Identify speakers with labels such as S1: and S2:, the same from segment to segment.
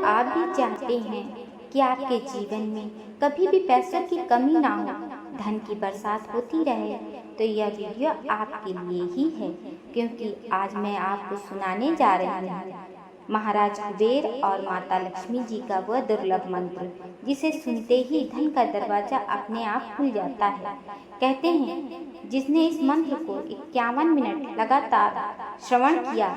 S1: आप भी चाहते हैं कि आपके जीवन में कभी भी पैसों की कमी ना हो, धन की बरसात होती रहे, तो यह वीडियो आपके लिए ही है, क्योंकि आज मैं आपको सुनाने जा रही हूँ महाराज कुबेर और माता लक्ष्मी जी का वह दुर्लभ मंत्र, जिसे सुनते ही धन का दरवाजा अपने आप खुल जाता है। कहते हैं जिसने इस मंत्र को 51 मिनट लगातार श्रवण किया,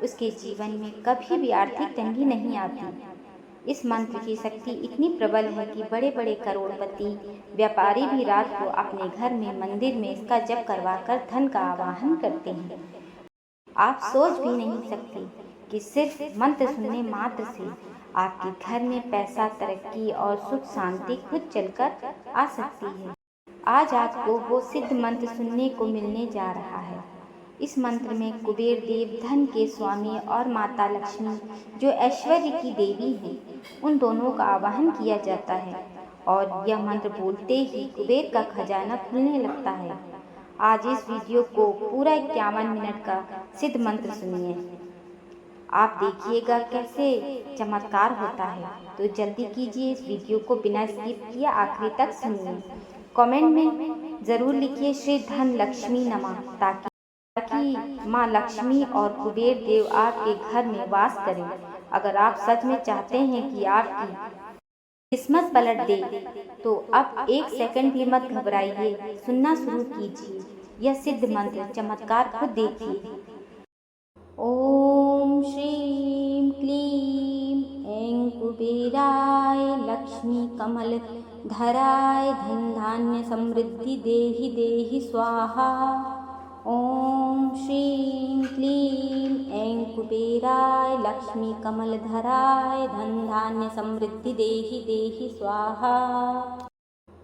S1: उसके जीवन में कभी भी आर्थिक तंगी नहीं आती। इस मंत्र की शक्ति इतनी प्रबल है कि बड़े बड़े करोड़पति व्यापारी भी रात को अपने घर में मंदिर में इसका जप करवाकर धन का आवाहन करते हैं। आप सोच भी नहीं सकते कि सिर्फ मंत्र सुनने मात्र से आपके घर में पैसा, तरक्की और सुख शांति खुद चलकर आ सकती है। आज आपको वो सिद्ध मंत्र सुनने को मिलने जा रहा है। इस मंत्र में कुबेर देव धन के स्वामी और माता लक्ष्मी जो ऐश्वर्य की देवी हैं, उन दोनों का आवाहन किया जाता है और यह मंत्र बोलते ही कुबेर का खजाना खुलने लगता है। आज इस वीडियो को पूरा 51 मिनट का सिद्ध मंत्र सुनिए। आप देखिएगा कैसे चमत्कार होता है। तो जल्दी कीजिए, इस वीडियो को बिना स्किप किए आखिरी तक सुनिए। कमेंट में ज़रूर लिखिए श्री धन लक्ष्मी नमः, ताकि माँ लक्ष्मी और कुबेर देव आपके घर में वास करें। अगर आप सच में चाहते हैं कि आपकी किस्मत पलट दे, तो अब 1 सेकंड भी मत घबराइए, सुनना शुरू कीजिए। यह सिद्ध मंत्र चमत्कार खुद देखिए। ओम श्रीं क्लीं ऐं कुबेराय लक्ष्मी कमल धराय धन धान्य समृद्धि देहि देहि स्वाहा। ओम श्रीं क्लीं ऐं कुबेराय लक्ष्मी कमल धराय धन धान्य समृद्धि देहि देहि स्वाहा।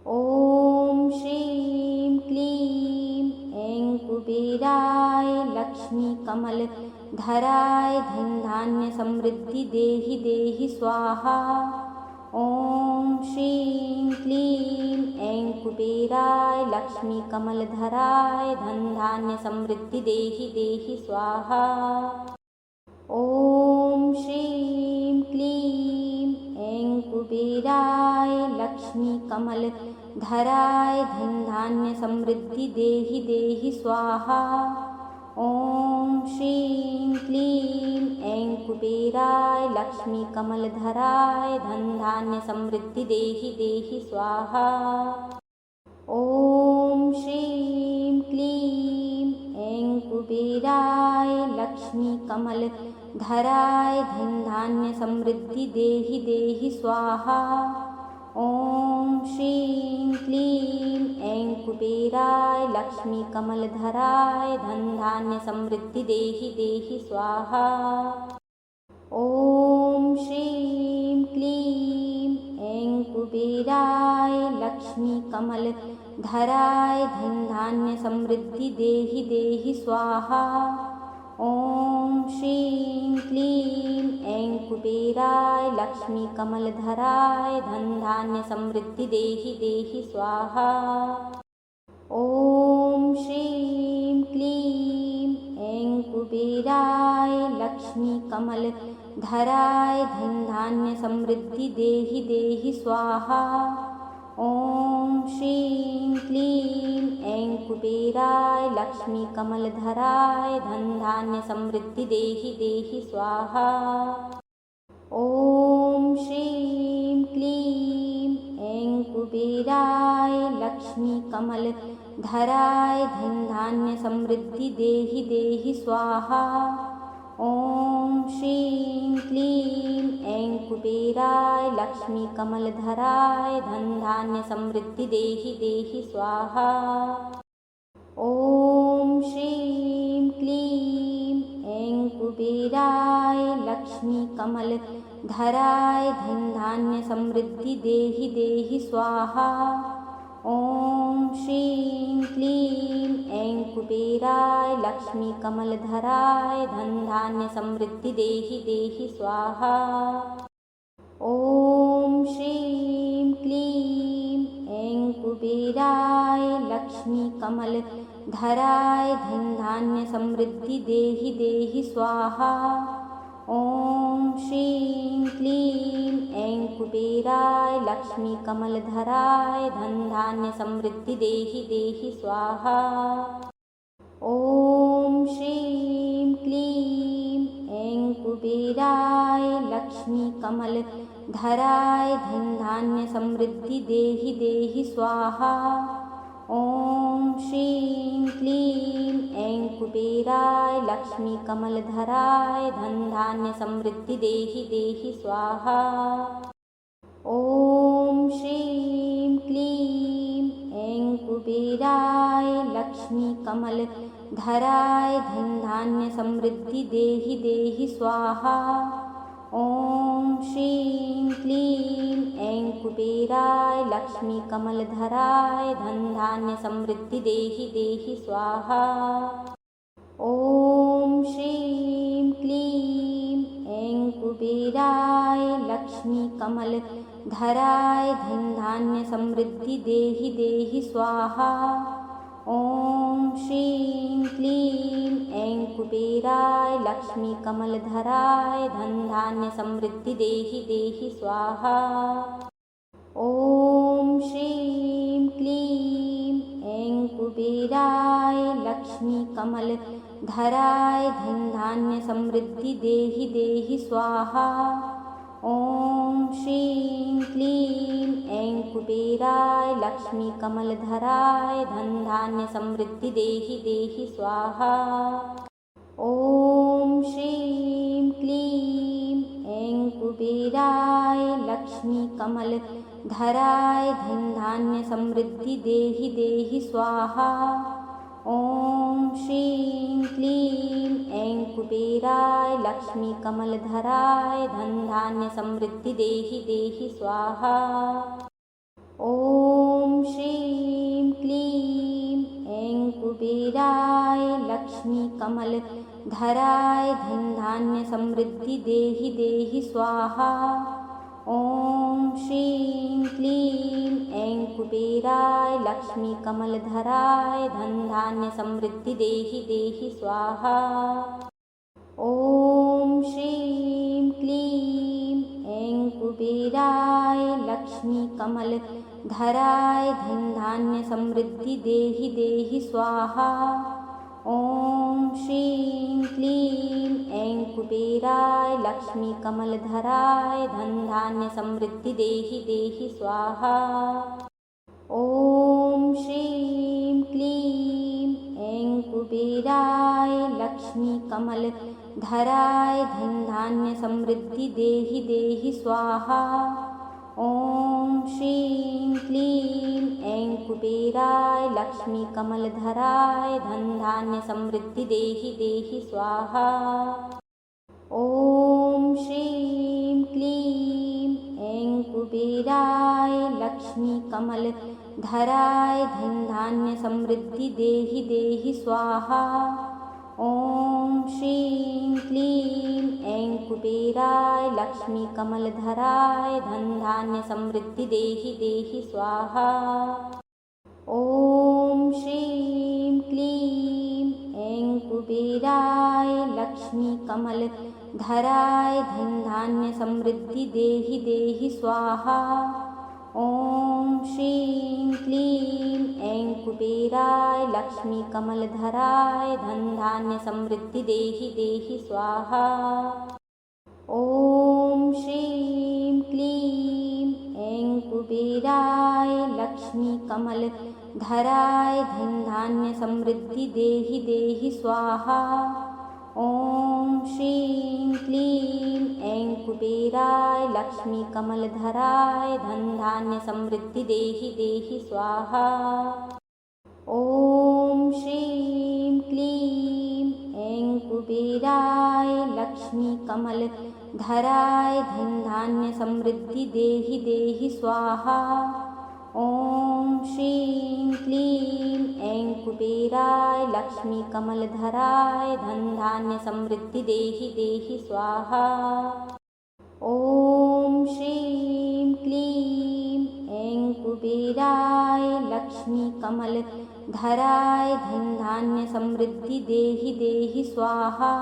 S1: ओम श्रीं क्लीं ऐं कुबेराय लक्ष्मी कमल धराय धन धान्य समृद्धि देहि देहि स्वाहा। ओम श्रीं क्लीं ऐं कुबेराय लक्ष्मी कमल धराय धन धान्य समृद्धि देहि देहि स्वाहा। ओम श्रीं क्लीं ऐं कुबेराय लक्ष्मी कमल धराय धन धान्य समृद्धि देहि देहि स्वाहा। ओम श्रीं क्लीं ऐं कुबेराय लक्ष्मी कमल धराय धन धान्य समृद्धि देहि देहि स्वाहा। ओम श्रीं क्लीं ऐं कुबेराय लक्ष्मी कमल धराय धन धान्य समृद्धि देहि देहि स्वाहा। ओम श्रीं क्लीं ऐं कुबेराय लक्ष्मी कमल धराय धन धान्य समृद्धि देहि देहि स्वाहा। ओम श्रीं क्लीं ऐं कुबेराय लक्ष्मी कमल धराय धन धान्य समृद्धि देहि देहि स्वाहा। ओम श्रीं क्लीं ऐं कुबेराय लक्ष्मी कमल धराय धन धान्य समृद्धि देहि देहि स्वाहा। ओम श्रीं क्लीं ऐं कुबेराय लक्ष्मी कमल धराय धन धान्य समृद्धि देहि देहि स्वाहा। ओम श्रीं क्लीं ऐं कुबेराय लक्ष्मी कमल धराय धन धान्य समृद्धि देहि देहि स्वाहा। ओम श्रीं क्लीं ऐं कुबेराय लक्ष्मी कमल धराय धन धान्य समृद्धि देहि देहि स्वाहा। ओम श्रीं क्लीं ऐं कुबेराय लक्ष्मी कमल धराय धन धान्य समृद्धि देहि देहि स्वाहा। ओम श्रीं क्लीं ऐं कुबेराय लक्ष्मी कमल धराय धन धान्य समृद्धि देहि देहि स्वाहा। ओम श्रीं क्लीं ऐं कुबेराय लक्ष्मी कमल धराय धन धान्य समृद्धि देहि देहि स्वाहा। ओम श्रीं क्लीं ऐं कुबेराय लक्ष्मी कमल धराय धन धान्य समृद्धि देहि देहि स्वाहा। ओम श्रीं क्लीं कुबेराय लक्ष्मी कमलधराय धन धान्य समृद्धि देहि देहि स्वाहा। ॐ श्रीं क्लीं ऐं कुबेराय लक्ष्मी कमलधराय धन धान्य समृद्धि देहि देहि स्वाहा। ॐ श्रीं क्लीं ऐं कुबेराय लक्ष्मी कमलधराय धन धान्य समृद्धि देहि देहि स्वाहा। ॐ श्रीं क्लीं ऐं कुबेराय लक्ष्मी कमलधराय धन धान्य समृद्धि देहि देहि स्वाहा। ॐ श्रीं क्लीं ऐं कुबेराय लक्ष्मी कमलधराय धन धान्य समृद्धि देहि देहि स्वाहा। ॐ श्रीं क्लीं ऐं कुबेराय लक्ष्मी कमलधराय धन धान्य समृद्धि देहि देहि स्वाहा। ॐ श्रीं क्लीं ऐं कुबेराय लक्ष्मी कमलधराय धन धान्य समृद्धि देहि देहि स्वाहा। ॐ श्रीं क्लीं ऐं कुबेराय लक्ष्मी कमलधराय धन धान्य समृद्धि देहि देहि स्वाहा। ॐ श्रीं क्लीं ऐं कुबेराय लक्ष्मी कमलधराय धन धान्य समृद्धि देहि देहि स्वाहा। ॐ श्रीं क्लीं ऐं कुबेराय लक्ष्मी कमलधराय धन धान्य समृद्धि देहि देहि स्वाहा। ॐ श्रीं क्लीं ऐं कुबेराय लक्ष्मी कमलधराय धन धान्य समृद्धि देहि देहि स्वाहा। ॐ श्रीं क्लीं ऐं कुबेराय लक्ष्मी कमलधराय धन धान्य समृद्धि देहि देहि स्वाहा। ॐ श्रीं क्लीं ऐं कुबेराय लक्ष्मी कमलधराय धन धान्य समृद्धि देहि देहि स्वाहा। ॐ श्रीं क्लीं ऐं कुबेराय लक्ष्मी कमलधराय धन धान्य समृद्धि देहि देहि स्वाहा। ॐ श्रीं क्लीं ऐं कुबेराय लक्ष्मी कमलधराय धन धान्य समृद्धि देहि देहि स्वाहा। ॐ श्रीं क्लीं ऐं कुबेराय लक्ष्मी कमलधराय धन धान्य समृद्धि देहि देहि स्वाहा। ॐ श्रीं क्लीं ऐं कुबेराय लक्ष्मी कमलधराय धन धान्य समृद्धि देहि देहि स्वाहा। ॐ श्रीं क्लीं ऐं कुबेराय लक्ष्मी कमलधराय धन धान्य समृद्धि देहि देहि स्वाहा। ॐ श्रीं क्लीं ऐं कुबेराय लक्ष्मी कमलधराय धन धान्य समृद्धि देहि देहि स्वाहा। ॐ श्रीं क्लीं ऐं कुबेराय लक्ष्मी कमलधराय धन धान्य समृद्धि देहि देहि स्वाहा। ॐ श्रीं क्लीं ऐं कुबेराय लक्ष्मी कमलधराय धन धान्य समृद्धि देहि देहि स्वाहा। ॐ श्रीं क्लीं ऐं कुबेराय लक्ष्मी कमलधराय धन धान्य समृद्धि देहि देहि स्वाहा। ॐ श्रीं क्लीं ऐं कुबेराय लक्ष्मी कमलधराय धन धान्य समृद्धि देहि देहि स्वाहा। ॐ श्रीं क्लीं ऐं कुबेराय लक्ष्मी कमलधराय धन धान्य समृद्धि देहि देहि स्वाहा। ॐ श्रीं क्लीं ऐं कुबेराय लक्ष्मी कमलधराय धन धान्य समृद्धि देहि देहि स्वाहा। ॐ श्रीं क्लीं ऐं कुबेराय लक्ष्मी कमलधराय धन धान्य समृद्धि देहि देहि स्वाहा।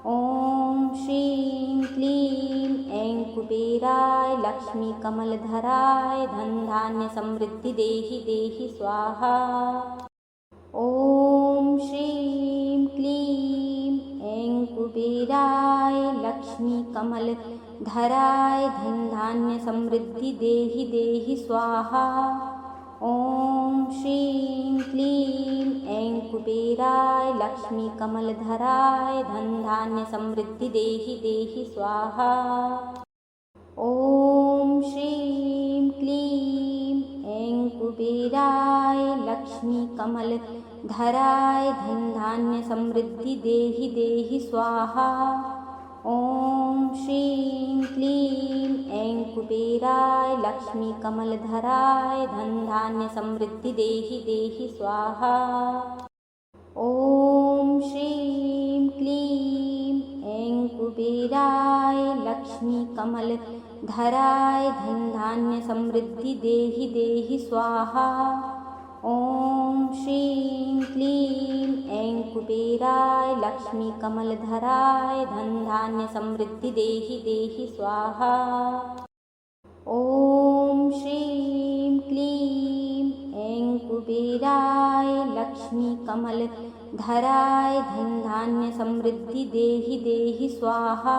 S1: ॐ श्रीं क्लीं ऐं ऐं कुबेराय लक्ष्मी कमलधराय धन धान्य समृद्धि देहि देहि स्वाहा। ॐ श्रीं क्लीं ऐं कुबेराय लक्ष्मी कमलधराय धन धान्य समृद्धि देहि देहि स्वाहा। ॐ श्रीं क्लीं ऐं कुबेराय लक्ष्मी कमलधराय धन धान्य समृद्धि देहि देहि स्वाहा। ॐ श्रीं क्लीं ऐं कुबेराय लक्ष्मी कमलधराय धन धान्य समृद्धि देहि देहि स्वाहा। ॐ श्रीं क्लीं ऐं कुबेराय लक्ष्मी कमलधराय धन धान्य समृद्धि देहि देहि स्वाहा। ॐ श्रीं क्लीं ऐं कुबेराय लक्ष्मी कमलधराय धन धान्य समृद्धि देहि देहि स्वाहा। ॐ श्रीं क्लीं ऐं कुबेराय लक्ष्मी कमलधराय धन धान्य समृद्धि देहि देहि स्वाहा। ॐ श्रीं क्लीं ऐं कुबेराय लक्ष्मी कमलधराय धन धान्य समृद्धि देहि देहि स्वाहा।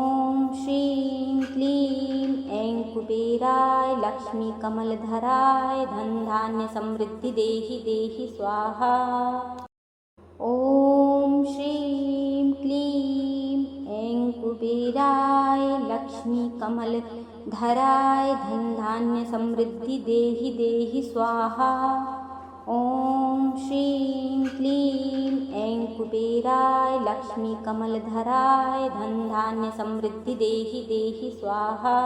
S1: ॐ श्रीं क्लीं ऐं कुबेराय लक्ष्मी कमलधराय धन धान्य समृद्धि देहि देहि स्वाहा। ॐ श्रीं क्लीं ऐं कुबेराय लक्ष्मी कमलधराय धन धान्य समृद्धि देहि देहि स्वाहा। ॐ श्रीं क्लीं ऐं कुबेराय लक्ष्मी कमलधराय धन धान्य समृद्धि देहि देहि स्वाहा।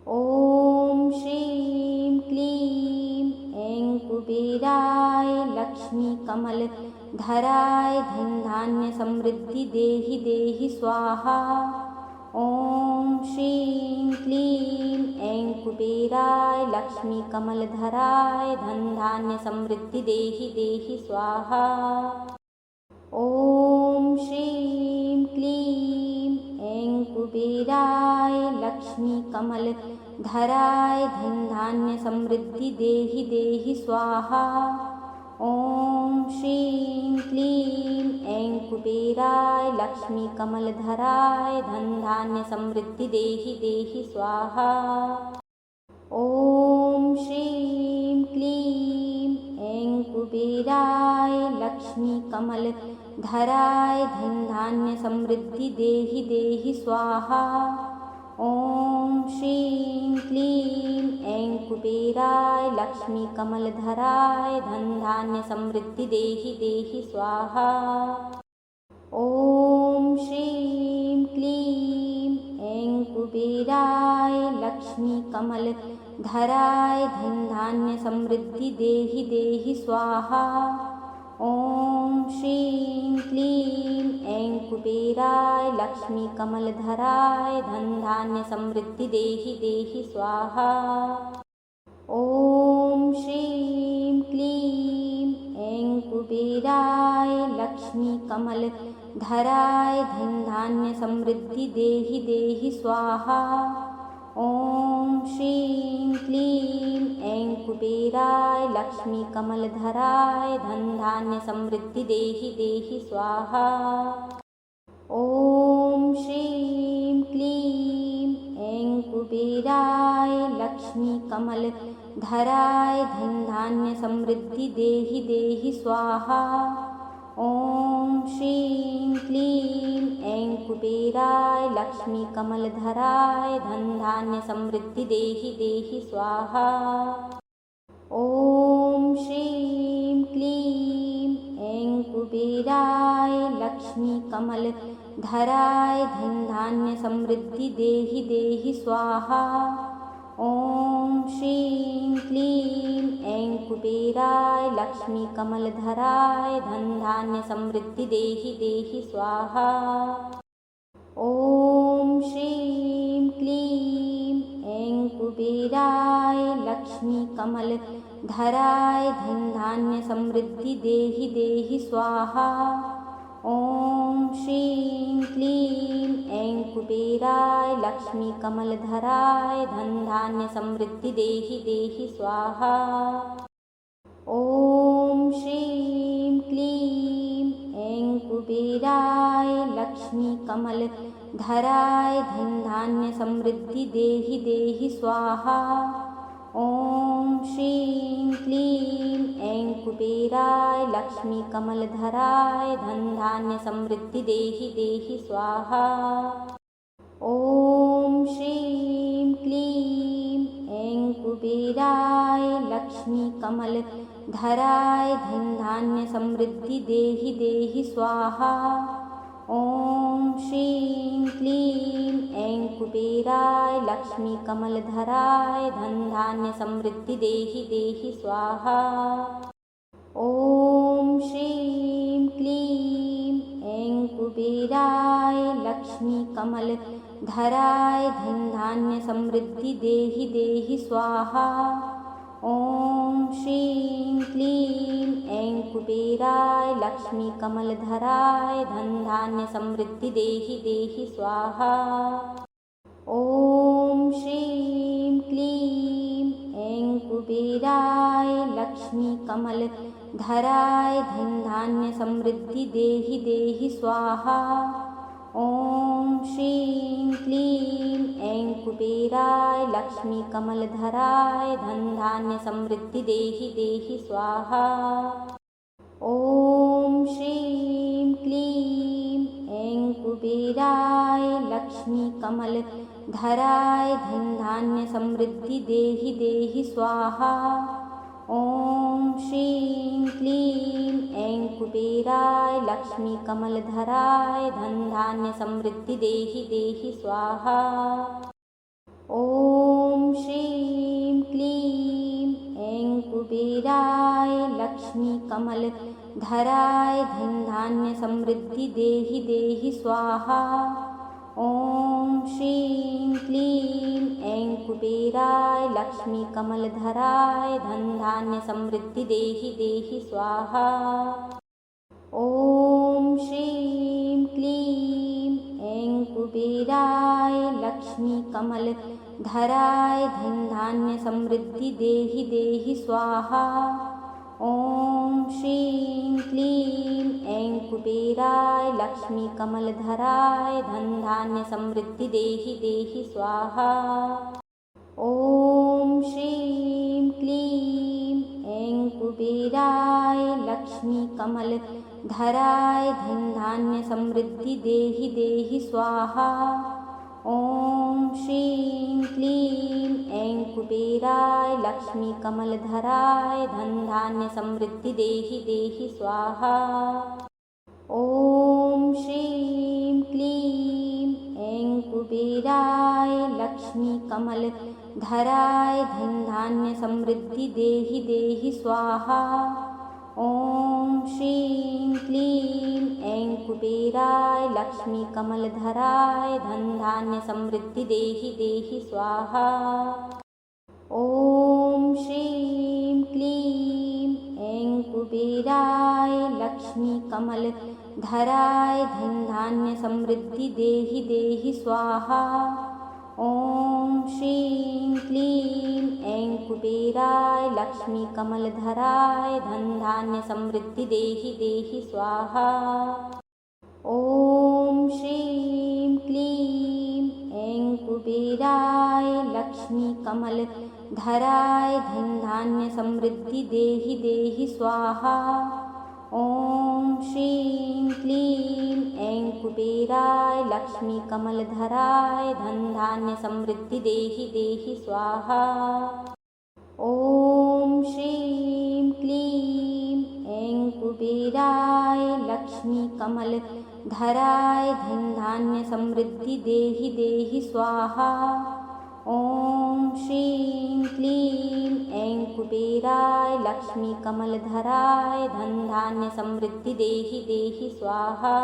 S1: ॐ श्रीं क्लीं ऐं कुबेराय लक्ष्मी कमलधराय धन धान्य समृद्धि देहि देहि स्वाहा। ॐ श्रीं क्लीं ऐं कुबेराय लक्ष्मी कमलधराय धन धान्य समृद्धि देहि देहि स्वाहा। ॐ श्रीं क्लीं ऐं कुबेराय लक्ष्मी कमलधराय धन धान्य समृद्धि देहि देहि स्वाहा। ॐ श्रीं क्लीं ऐं कुबेराय लक्ष्मी कमलधराय धन धान्य समृद्धि देहि देहि स्वाहा। ॐ श्रीं क्लीं ऐं कुबेराय लक्ष्मी कमलधराय धन धान्य समृद्धि देहि देहि स्वाहा। ॐ श्रीं क्लीं ऐं कुबेराय लक्ष्मी कमलधराय धन धान्य समृद्धि देहि देहि स्वाहा। ॐ श्रीं क्लीं ऐं कुबेराय लक्ष्मी कमलधराय धन धान्य समृद्धि देहि देहि स्वाहा। ॐ श्रीं क्लीं ऐं कुबेराय लक्ष्मी कमलधराय धन धान्य समृद्धि देहि देहि स्वाहा। ॐ श्रीं क्लीं ऐं कुबेराय लक्ष्मी कमलधराय धन धान्य समृद्धि देहि देहि स्वाहा। ॐ श्रीं क्लीं ऐं कुबेराय लक्ष्मी कमलधराय धन धान्य समृद्धि देहि देहि स्वाहा। ॐ श्रीं क्लीं ऐं कुबेराय लक्ष्मी कमलधराय धन धान्य समृद्धि देहि देहि स्वाहा। ॐ श्रीं क्लीं ऐं कुबेराय लक्ष्मी कमलधराय धन धान्य समृद्धि देहि देहि स्वाहा। ॐ श्रीं क्लीं ऐं कुबेराय लक्ष्मी कमलधराय धन धान्य समृद्धि देहि देहि स्वाहा। ॐ श्रीं क्लीं ऐं कुबेराय लक्ष्मी कमलधराय धन धान्य समृद्धि देहि देहि स्वाहा। ॐ श्रीं क्लीं ऐं कुबेराय लक्ष्मी कमलधराय धन धान्य समृद्धि देहि देहि स्वाहा। ॐ श्रीं क्लीं ऐं कुबेराय लक्ष्मी कमलधराय धन धान्य समृद्धि देहि देहि स्वाहा। ॐ श्रीं क्लीं ऐं कुबेराय लक्ष्मी कमलधराय धन धान्य समृद्धि देहि देहि स्वाहा। ॐ श्रीं क्लीं ऐं कुबेराय लक्ष्मी कमलधराय धन धान्य समृद्धि देहि देहि स्वाहा। ॐ श्रीं क्लीं ऐं कुबेराय लक्ष्मी कमलधराय धन धान्य समृद्धि देहि देहि स्वाहा। ॐ श्रीं क्लीं ऐं कुबेराय लक्ष्मी कमलधराय धन धान्य समृद्धि देहि देहि स्वाहा। ॐ श्रीं क्लीं ऐं कुबेराय लक्ष्मी कमलधराय धन धान्य समृद्धि देहि देहि स्वाहा। ॐ श्रीं क्लीं ऐं कुबेराय लक्ष्मी कमलधराय धन धान्य समृद्धि देहि देहि स्वाहा। ॐ श्रीं क्लीं ऐं कुबेराय लक्ष्मी कमलधराय धन धान्य समृद्धि देहि देहि स्वाहा। ॐ श्रीं क्लीं ऐं कुबेराय लक्ष्मी कमलधराय धन धान्य समृद्धि देहि देहि स्वाहा। ॐ श्रीं क्लीं ऐं कुबेराय लक्ष्मी कमलधराय धन धान्य समृद्धि देहि देहि स्वाहा। ॐ श्रीं क्लीं ऐं कुबेराय लक्ष्मी कमलधराय धन धान्य समृद्धि देहि देहि स्वाहा। ॐ श्रीं क्लीं ऐं कुबेराय लक्ष्मी कमलधराय धन धान्य समृद्धि देहि देहि स्वाहा। ॐ श्रीं क्लीं ऐं कुबेराय लक्ष्मी कमलधराय धन धान्य समृद्धि देहि देहि स्वाहा। ॐ श्रीं क्लीं ऐं कुबेराय लक्ष्मी कमलधराय धन धान्य समृद्धि देहि देहि स्वाहा। ॐ श्रीं क्लीं ऐं कुबेराय लक्ष्मी कमलधराय धन धान्य समृद्धि देहि देहि स्वाहा। ॐ श्रीं क्लीं ऐं कुबेराय लक्ष्मी कमलधराय धन धान्य समृद्धि देहि देहि स्वाहा। ॐ श्रीं क्लीं ऐं कुबेराय लक्ष्मी कमलधराय धन धान्य समृद्धि देहि देहि स्वाहा। ॐ श्रीं क्लीं ऐं कुबेराय लक्ष्मी कमलधराय धन धान्य समृद्धि देहि देहि स्वाहा। ॐ श्रीं क्लीं ऐं कुबेराय लक्ष्मी कमलधराय धन धान्य समृद्धि देहि देहि स्वाहा। ॐ श्रीं क्लीं ऐं कुबेराय लक्ष्मी कमलधराय धन धान्य समृद्धि देहि देहि स्वाहा। ॐ श्रीं क्लीं ऐं कुबेराय लक्ष्मी कमलधराय धन धान्य समृद्धि देहि देहि स्वाहा। ॐ श्रीं क्लीं ऐं कुबेराय लक्ष्मी कमलधराय धन धान्य समृद्धि देहि देहि स्वाहा। ॐ श्रीं क्लीं ऐं कुबेराय लक्ष्मी कमलधराय धन धान्य समृद्धि देहि देहि स्वाहा। ॐ श्रीं क्लीं ऐं कुबेराय लक्ष्मी कमलधराय धन धान्य समृद्धि देहि देहि स्वाहा। ॐ श्रीं क्लीं ऐं कुबेराय लक्ष्मी कमलधराय धन धान्य समृद्धि देहि देहि स्वाहा।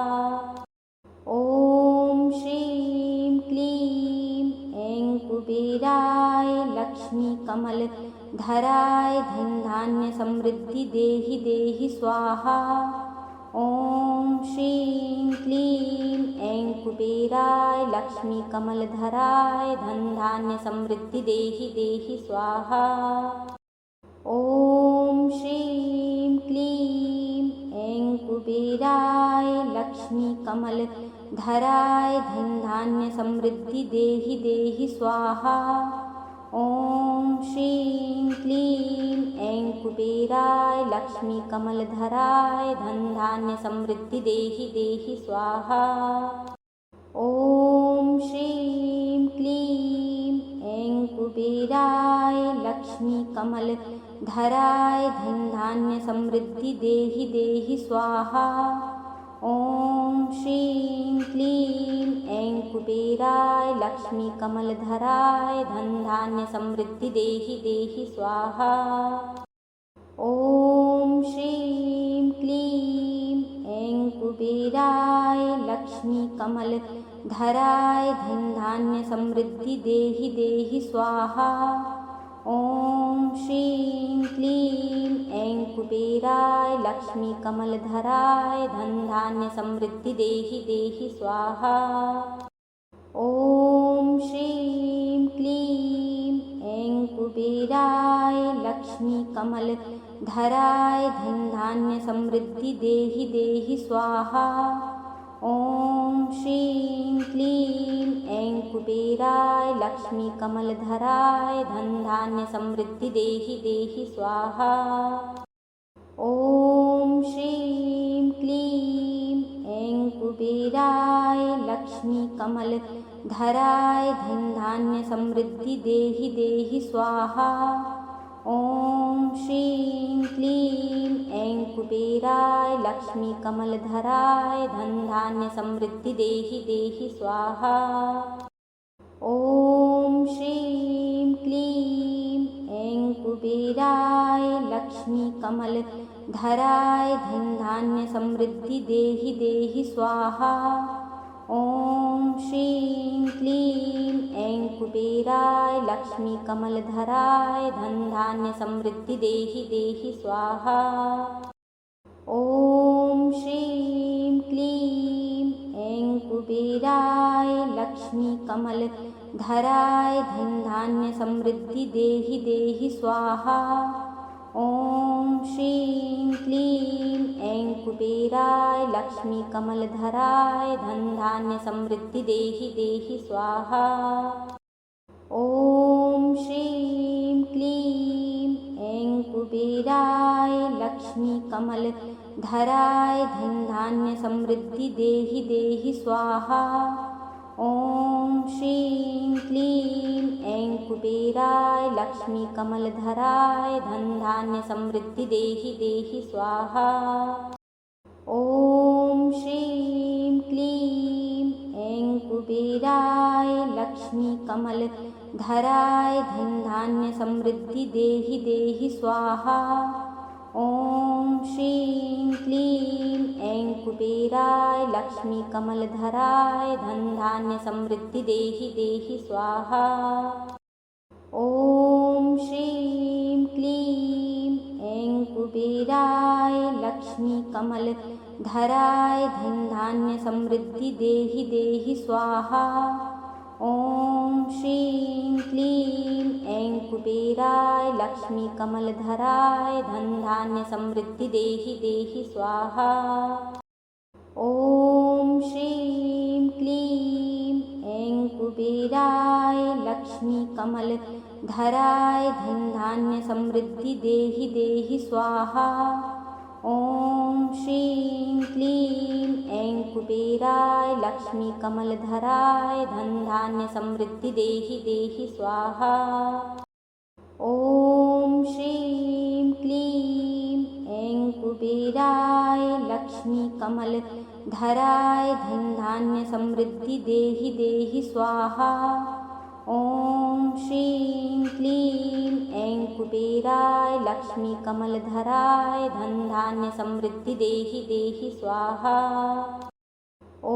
S1: ॐ श्रीं क्लीं ऐं कुबेराय लक्ष्मी कमलधराय धन धान्य समृद्धि देहि देहि स्वाहा। ॐ श्रीं क्लीं ऐं कुबेराय लक्ष्मीकमलधराय धनधान्य समृद्धि देहि देहि स्वाहा। ॐ श्रीं क्लीं ऐं कुबेराय लक्ष्मीकमलधराय धनधान्य समृद्धि देहि देहि स्वाहा। ॐ श्रीं क्लीं ऐं कुबेराय लक्ष्मीकमलधराय धनधान्य समृद्धि देहि देहि स्वाहा। ॐ श्रीं क्लीं ऐं कुबेराय लक्ष्मीकमलधराय धनधान्य समृद्धि देहि देहि स्वाहा। ॐ श्रीं क्लीं ऐं कुबेराय लक्ष्मीकमलधराय धनधान्य समृद्धि देहि देहि स्वाहा। ॐ श्रीं क्लीं ऐं कुबेराय लक्ष्मीकमलधराय धनधान्य समृद्धि देहि देहि स्वाहा। ॐ श्रीं क्लीं ऐं कुबेराय लक्ष्मीकमलधराय धनधान्य समृद्धि देहि देहि स्वाहा। ॐ श्रीं क्लीं ऐं कुबेराय लक्ष्मीकमलधराय धनधान्य समृद्धि देहि देहि स्वाहा। ॐ श्रीं क्लीं ऐं कुबेराय लक्ष्मीकमलधराय धनधान्य समृद्धि देहि देहि स्वाहा। ॐ श्रीं क्लीं ऐं कुबेराय लक्ष्मीकमलधराय धनधान्य समृद्धि देहि देहि स्वाहा। ॐ श्रीं क्लीं ऐं कुबेराय लक्ष्मीकमलधराय धनधान्य समृद्धि देहि देहि स्वाहा। ॐ श्रीं क्लीं ऐं कुबेराय लक्ष्मीकमलधराय धनधान्य समृद्धि देहि देहि स्वाहा। ॐ श्रीं क्लीं ऐं कुबेराय लक्ष्मीकमलधराय धनधान्य समृद्धि देहि देहि स्वाहा। ॐ श्रीं क्लीं ऐं कुबेराय लक्ष्मीकमलधराय धनधान्य समृद्धि देहि देहि स्वाहा। ॐ श्रीं क्लीं ऐं कुबेराय लक्ष्मीकमलधराय धनधान्य समृद्धि देहि देहि स्वाहा। ॐ श्रीं क्लीं ऐं कुबेराय लक्ष्मीकमलधराय धनधान्य समृद्धि देहि देहि स्वाहा। ॐ श्रीं क्लीं ऐं कुबेराय लक्ष्मीकमलधराय धनधान्य समृद्धि देहि देहि स्वाहा। ॐ श्रीं क्लीं ऐं कुबेराय लक्ष्मीकमलधराय धनधान्य समृद्धि देहि देहि स्वाहा। ॐ श्रीं क्लीं ऐं कुबेराय लक्ष्मीकमलधराय धनधान्य समृद्धि देहि देहि स्वाहा। ॐ श्रीं क्लीं ऐं कुबेराय लक्ष्मीकमलधराय धनधान्य समृद्धि देहि देहि स्वाहा। ॐ श्रीं क्लीं ऐं कुबेराय लक्ष्मीकमलधराय धनधान्य समृद्धि देहि देहि स्वाहा। ॐ श्रीं क्लीं ऐं कुबेराय लक्ष्मीकमलधराय धनधान्य समृद्धि देहि देहि स्वाहा। ॐ श्रीं क्लीं ऐं कुबेराय लक्ष्मीकमलधराय धनधान्य समृद्धि देहि देहि स्वाहा। ॐ श्रीं क्लीं ऐं कुबेराय लक्ष्मीकमलधराय धनधान्य समृद्धि देहि देहि स्वाहा। ॐ श्रीं क्लीं ऐं कुबेराय लक्ष्मीकमलधराय धनधान्य समृद्धि देहि देहि स्वाहा। ॐ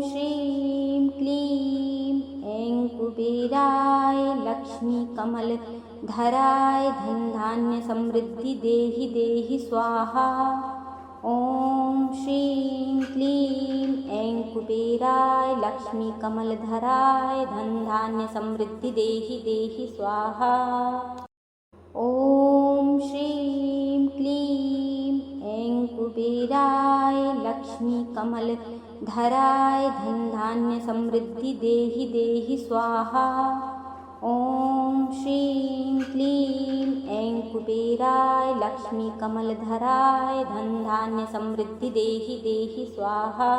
S1: श्रीं क्लीं ऐं कुबेराय लक्ष्मीकमलधराय धनधान्य समृद्धि देहि देहि स्वाहा। ॐ श्रीं क्लीं ऐं कुबेराय लक्ष्मीकमलधराय धनधान्यसमृद्धि देहि देहि स्वाहा। ॐ श्रीं क्लीं ऐं कुबेराय लक्ष्मीकमलधराय धनधान्यसमृद्धि देहि देहि स्वाहा। ॐ श्रीं क्लीं ऐं कुबेराय लक्ष्मीकमलधराय धनधान्यसमृद्धि देहि देहि स्वाहा।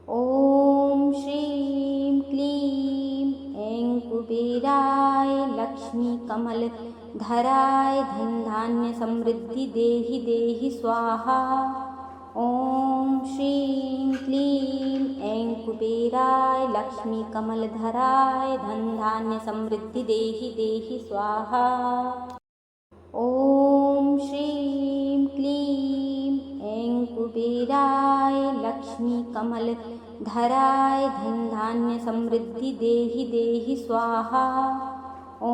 S1: ॐ श्रीं क्लीं ऐं कुबेराय लक्ष्मीकमलधराय धनधान्यसमृद्धि देहि देहि स्वाहा। ॐ श्रीं क्लीं ऐं कुबेराय लक्ष्मीकमलधराय धनधान्यसमृद्धि देहि देहि स्वाहा। ॐ श्रीं क्लीं ऐं कुबेराय लक्ष्मीकमलधराय धनधान्यसमृद्धि देहि देहि स्वाहा। ॐ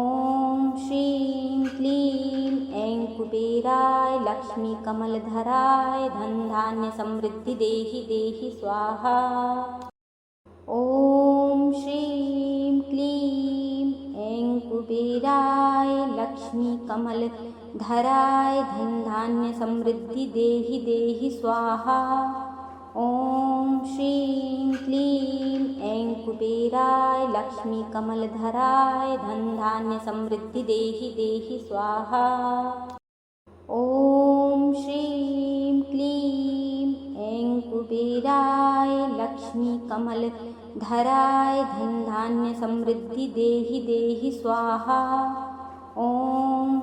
S1: श्रीं क्लीं ऐं कुबेराय लक्ष्मीकमलधराय धनधान्यसमृद्धि देहि देहि स्वाहा। ॐ श्रीं क्लीं ऐं कुबेराय लक्ष्मीकमलधराय धनधान्यसमृद्धि देहि देहि स्वाहा। ॐ श्रीं क्लीं ऐं कुबेराय लक्ष्मीकमलधराय धनधान्यसमृद्धि देहि देहि स्वाहा। ॐ श्रीं क्लीं ऐं कुबेराय लक्ष्मीकमलधराय धनधान्यसमृद्धि देहि देहि स्वाहा। ॐ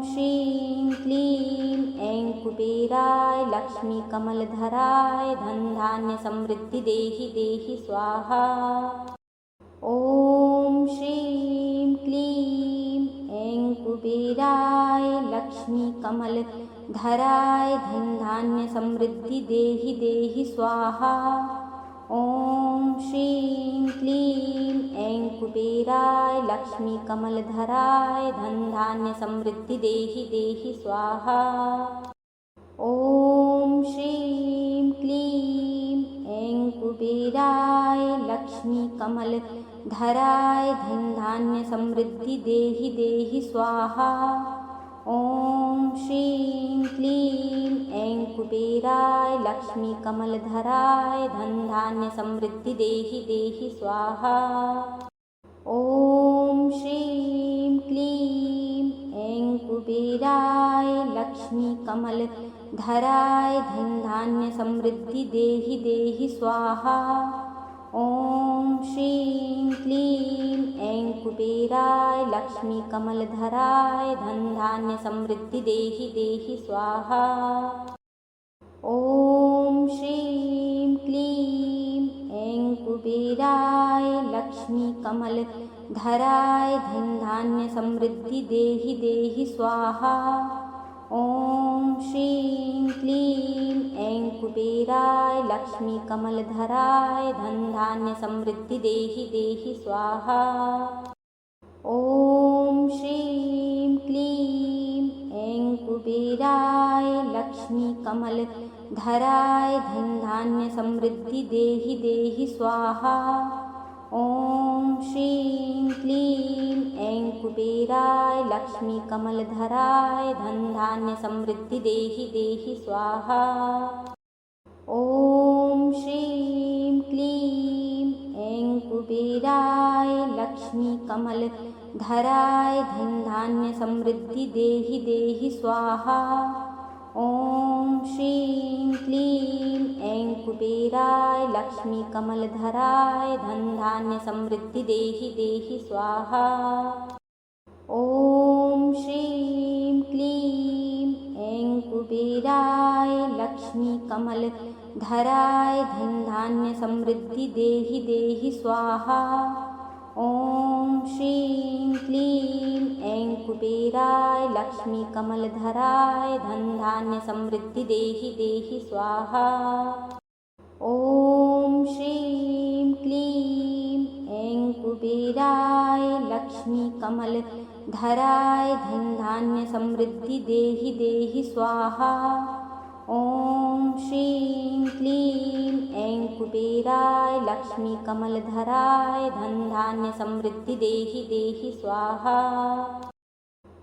S1: श्रीं क्लीं ऐं कुबेराय लक्ष्मीकमलधराय धनधान्यसमृद्धि देहि देहि स्वाहा। ॐ श्रीं क्लीं ऐं कुबेराय लक्ष्मीकमलधराय धनधान्यसमृद्धि देहि देहि स्वाहा। ॐ श्रीं क्लीं ऐं कुबेराय लक्ष्मीकमलधराय धनधान्यसमृद्धि देहि देहि स्वाहा। ॐ श्रीं क्लीं ऐं कुबेराय लक्ष्मीकमलधराय धनधान्यसमृद्धि देहि देहि स्वाहा। ॐ श्रीं क्लीं ऐं कुबेराय लक्ष्मीकमलधराय धनधान्यसमृद्धि देहि देहि स्वाहा। ॐ श्रीं क्लीं ऐं कुबेराय लक्ष्मीकमलधराय धनधान्यसमृद्धि देहि देहि स्वाहा। ॐ श्रीं क्लीं ऐं कुबेराय लक्ष्मीकमलधराय धनधान्यसमृद्धि देहि देहि स्वाहा। ॐ श्रीं क्लीं ऐं कुबेराय लक्ष्मीकमलधराय धनधान्यसमृद्धि देहि देहि स्वाहा। ॐ श्रीं क्लीं ऐं कुबेराय लक्ष्मीकमलधराय धनधान्यसमृद्धि देहि देहि स्वाहा। ॐ श्रीं क्लीं ऐं कुबेराय लक्ष्मीकमलधराय धनधान्यसमृद्धि देहि देहि स्वाहा। ॐ श्रीं क्लीं ऐं कुबेराय लक्ष्मीकमलधराय धनधान्यसमृद्धि देहि देहि स्वाहा। ॐ श्रीं क्लीं ऐं कुबेराय लक्ष्मीकमलधराय धनधान्यसमृद्धि देहि देहि स्वाहा। ॐ श्रीं क्लीं ऐं कुबेराय लक्ष्मीकमलधराय धनधान्यसमृद्धि देहि देहि स्वाहा। ॐ श्रीं क्लीं ऐं कुबेराय लक्ष्मीकमलधराय धनधान्यसमृद्धि देहि देहि स्वाहा। ॐ श्रीं क्लीं ऐं कुबेराय लक्ष्मीकमलधराय धनधान्यसमृद्धि देहि देहि स्वाहा। ॐ श्रीं क्लीं ऐं कुबेराय लक्ष्मीकमलधराय धनधान्यसमृद्धि देहि देहि स्वाहा। ॐ श्रीं क्लीं ऐं कुबेराय लक्ष्मी कमलधराय धन धान्य समृद्धि देहि देहि स्वाहा।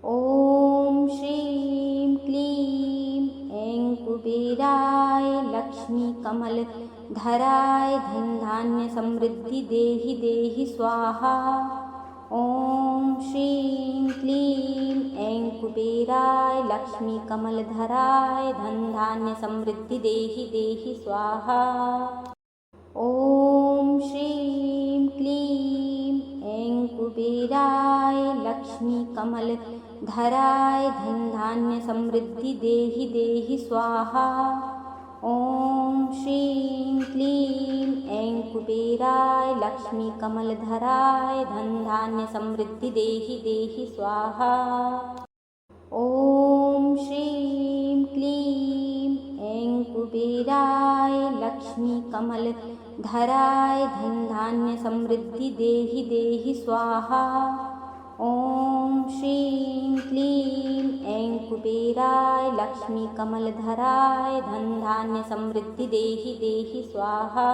S1: ॐ श्रीं क्लीं ऐं कुबेराय लक्ष्मी कमलधराय धन धान्य समृद्धि देहि देहि स्वाहा। ॐ श्रीं क्लीं ऐं कुबेराय लक्ष्मी कमलधराय धन धान्य समृद्धि देहि देहि स्वाहा। ॐ श्रीं क्लीं ऐं कुबेराय लक्ष्मी कमलधराय धन धान्य समृद्धि देहि देहि स्वाहा। ॐ श्रीं क्लीं ऐं कुबेराय लक्ष्मी कमलधराय धन धान्य समृद्धि देहि देहि स्वाहा। ॐ श्रीं क्लीं ऐं कुबेराय लक्ष्मी कमलधराय धन धान्य समृद्धि देहि देहि स्वाहा। ॐ श्रीं क्लीं ऐं कुबेराय लक्ष्मी कमलधराय धन धान्य समृद्धि देहि देहि स्वाहा।